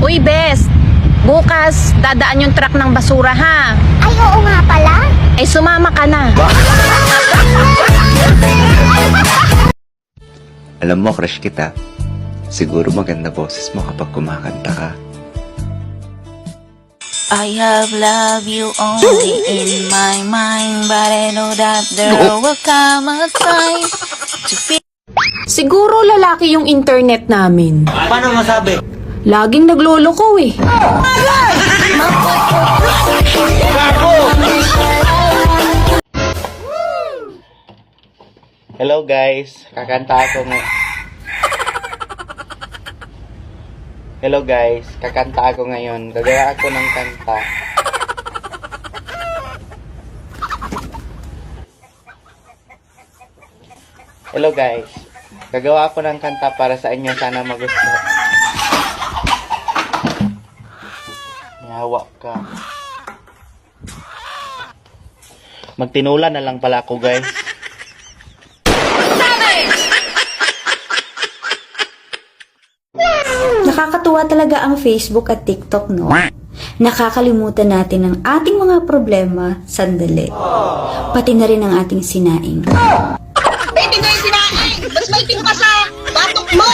Uy, Bes, bukas dadaan yung truck ng basura, ha? Ay, oo nga pala. Ay, sumama ka na. Alam mo, crush kita. Siguro maganda boses mo kapag kumakanta ka. I have loved you only in my mind, but I know that there will come a time to feel. Siguro lalaki yung internet namin. Paano masabi? Laging nagloloko eh. Hello guys, kakanta ako Hello guys, kakanta ako ngayon. Gagawa ako ng kanta. Hello guys, gagawa ako ng kanta para sa inyo. Sana magustuhan. Yawa ka. Magtinula na lang pala ako guys. Nakakatuwa talaga ang Facebook at TikTok, no? Nakakalimutan natin ang ating mga problema sandali. Pati na rin ang ating sinaing. Pwede na yung sinaing! Mas may ka sa batok mo!